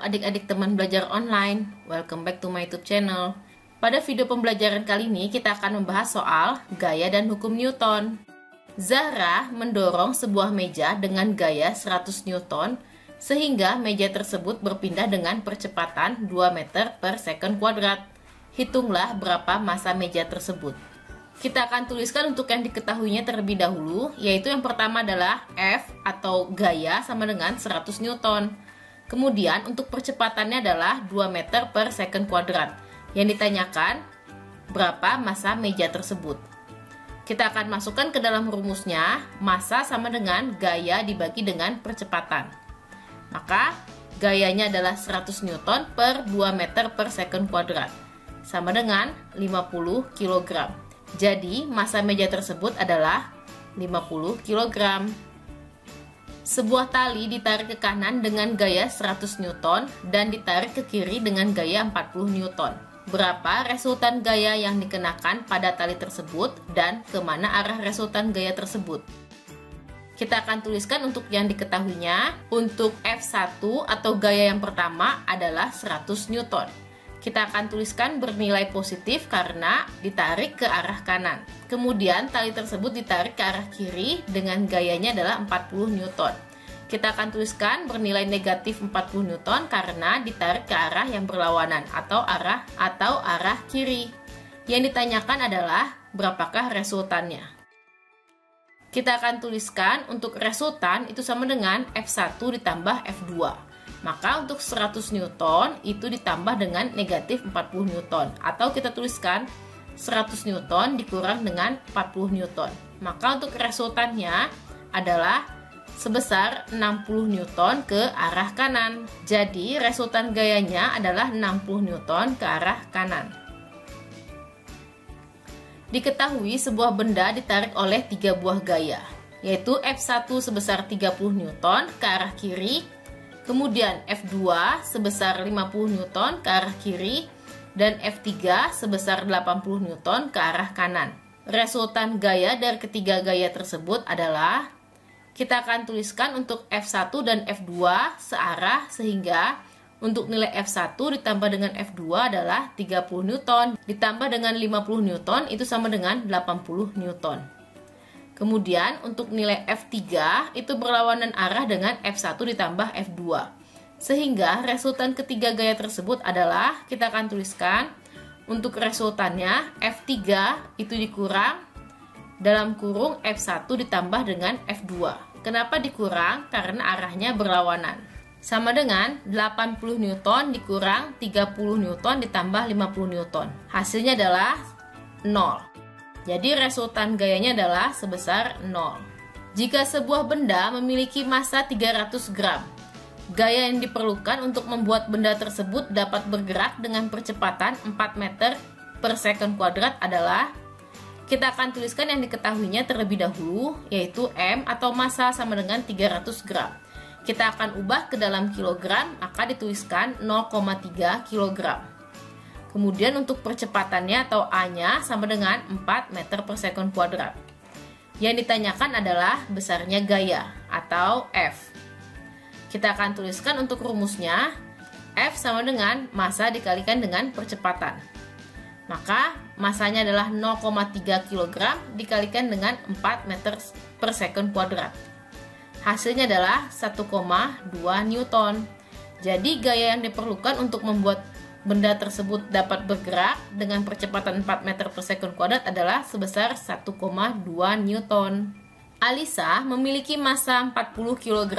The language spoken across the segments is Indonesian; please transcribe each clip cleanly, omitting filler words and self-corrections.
adik-adik teman belajar online, welcome back to my YouTube channel. Pada video pembelajaran kali ini kita akan membahas soal gaya dan hukum Newton. Zahra mendorong sebuah meja dengan gaya 100 Newton sehingga meja tersebut berpindah dengan percepatan 2 meter per second kuadrat. Hitunglah berapa massa meja tersebut. Kita akan tuliskan untuk yang diketahuinya terlebih dahulu, yaitu yang pertama adalah F atau gaya sama dengan 100 Newton. Kemudian untuk percepatannya adalah 2 meter per second kuadrat. Yang ditanyakan berapa massa meja tersebut. Kita akan masukkan ke dalam rumusnya, massa sama dengan gaya dibagi dengan percepatan. Maka gayanya adalah 100 Newton per 2 meter per second kuadrat, sama dengan 50 kg. Jadi, massa meja tersebut adalah 50 kg. Sebuah tali ditarik ke kanan dengan gaya 100 Newton dan ditarik ke kiri dengan gaya 40 Newton. Berapa resultan gaya yang dikenakan pada tali tersebut dan kemana arah resultan gaya tersebut? Kita akan tuliskan untuk yang diketahuinya. Untuk F1 atau gaya yang pertama adalah 100 Newton. Kita akan tuliskan bernilai positif karena ditarik ke arah kanan. Kemudian tali tersebut ditarik ke arah kiri dengan gayanya adalah 40 Newton. Kita akan tuliskan bernilai negatif 40 Newton karena ditarik ke arah yang berlawanan atau arah kiri. Yang ditanyakan adalah berapakah resultannya. Kita akan tuliskan untuk resultan itu sama dengan F1 ditambah F2. Maka untuk 100 Newton itu ditambah dengan negatif 40 Newton. Atau kita tuliskan 100 Newton dikurang dengan 40 Newton. Maka untuk resultannya adalah sebesar 60 Newton ke arah kanan. Jadi resultan gayanya adalah 60 Newton ke arah kanan. Diketahui sebuah benda ditarik oleh 3 buah gaya, yaitu F1 sebesar 30 Newton ke arah kiri, kemudian F2 sebesar 50 Newton ke arah kiri, dan F3 sebesar 80 Newton ke arah kanan. Resultan gaya dari ketiga gaya tersebut adalah, kita akan tuliskan untuk F1 dan F2 searah sehingga untuk nilai F1 ditambah dengan F2 adalah 30 Newton, ditambah dengan 50 Newton itu sama dengan 80 Newton. Kemudian untuk nilai F3 itu berlawanan arah dengan F1 ditambah F2. Sehingga resultan ketiga gaya tersebut adalah, kita akan tuliskan untuk resultannya F3 itu dikurang dalam kurung F1 ditambah dengan F2. Kenapa dikurang? Karena arahnya berlawanan. Sama dengan 80 Newton dikurang 30 Newton ditambah 50 Newton. Hasilnya adalah 0. Jadi resultan gayanya adalah sebesar 0. Jika sebuah benda memiliki massa 300 gram, gaya yang diperlukan untuk membuat benda tersebut dapat bergerak dengan percepatan 4 meter per second kuadrat adalah, kita akan tuliskan yang diketahuinya terlebih dahulu, yaitu M atau massa sama dengan 300 gram. Kita akan ubah ke dalam kilogram, maka dituliskan 0,3 kilogram. Kemudian untuk percepatannya atau A-nya sama dengan 4 meter per second kuadrat. Yang ditanyakan adalah besarnya gaya atau F. Kita akan tuliskan untuk rumusnya, F sama dengan massa dikalikan dengan percepatan. Maka massanya adalah 0,3 kg dikalikan dengan 4 meter per second kuadrat. Hasilnya adalah 1,2 Newton. Jadi gaya yang diperlukan untuk membuat benda tersebut dapat bergerak dengan percepatan 4 meter per second kuadrat adalah sebesar 1,2 Newton. Alisa memiliki massa 40 kg.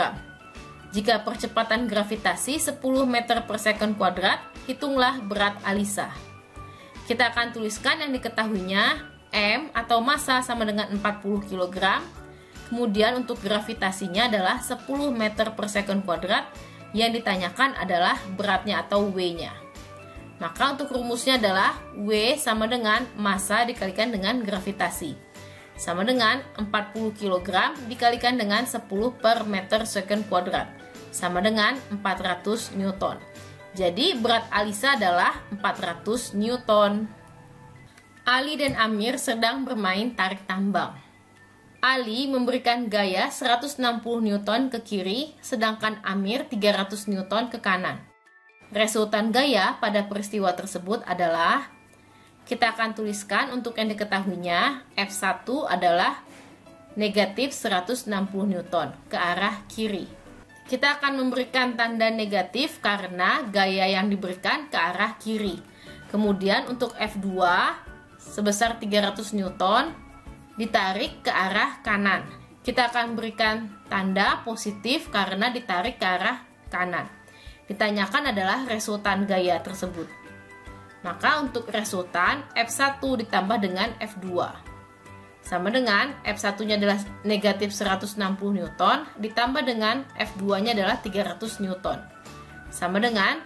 Jika percepatan gravitasi 10 meter per second kuadrat, hitunglah berat Alisa. Kita akan tuliskan yang diketahuinya, M atau massa sama dengan 40 kg. Kemudian untuk gravitasinya adalah 10 meter per second kuadrat. Yang ditanyakan adalah beratnya atau W-nya. Maka untuk rumusnya adalah W sama dengan massa dikalikan dengan gravitasi. Sama dengan 40 kg dikalikan dengan 10 per meter second kuadrat. Sama dengan 400 Newton. Jadi berat Alisa adalah 400 Newton. Ali dan Amir sedang bermain tarik tambang. Ali memberikan gaya 160 Newton ke kiri, sedangkan Amir 300 Newton ke kanan. Resultan gaya pada peristiwa tersebut adalah, kita akan tuliskan untuk yang diketahuinya, F1 adalah negatif 160 Newton ke arah kiri. Kita akan memberikan tanda negatif karena gaya yang diberikan ke arah kiri. Kemudian untuk F2 sebesar 300 Newton ditarik ke arah kanan. Kita akan berikan tanda positif karena ditarik ke arah kanan. Ditanyakan adalah resultan gaya tersebut. Maka untuk resultan F1 ditambah dengan F2 sama dengan F1-nya adalah negatif 160 Newton ditambah dengan F2-nya adalah 300 Newton sama dengan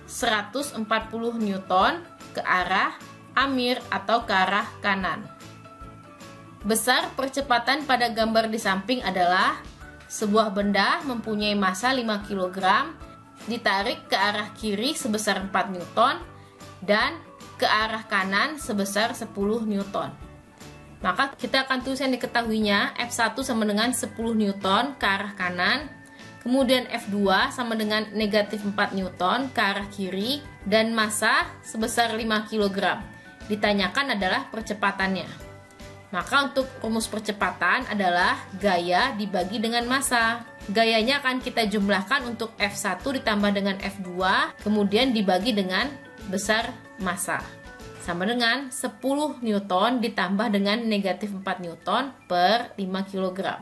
140 Newton ke arah amir atau ke arah kanan. Besar percepatan pada gambar di samping adalah sebuah benda mempunyai massa 5 kg ditarik ke arah kiri sebesar 4 Newton dan ke arah kanan sebesar 10 Newton. Maka kita akan tulis yang diketahuinya, F1 sama dengan 10 Newton ke arah kanan, kemudian F2 sama dengan negatif 4 Newton ke arah kiri, dan massa sebesar 5 kg. Ditanyakan adalah percepatannya. Maka untuk rumus percepatan adalah gaya dibagi dengan massa. Gayanya akan kita jumlahkan untuk F1 ditambah dengan F2, kemudian dibagi dengan besar massa sama dengan 10 Newton ditambah dengan negatif 4 Newton per 5 kg.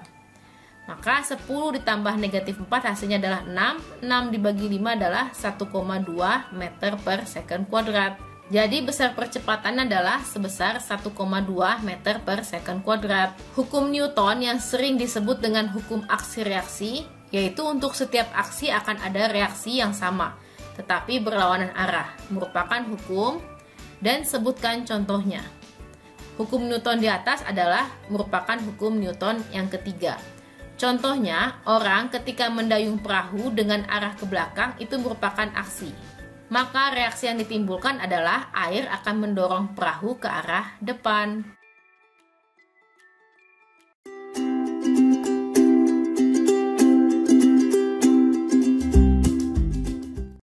Maka 10 ditambah negatif 4 hasilnya adalah 6. 6 dibagi 5 adalah 1,2 meter per second kuadrat. Jadi besar percepatan adalah sebesar 1,2 meter per second kuadrat. Hukum Newton yang sering disebut dengan hukum aksi reaksi, yaitu untuk setiap aksi akan ada reaksi yang sama tetapi berlawanan arah, merupakan hukum, dan sebutkan contohnya. Hukum Newton di atas adalah merupakan hukum Newton yang ketiga. Contohnya, orang ketika mendayung perahu dengan arah ke belakang itu merupakan aksi. Maka reaksi yang ditimbulkan adalah air akan mendorong perahu ke arah depan.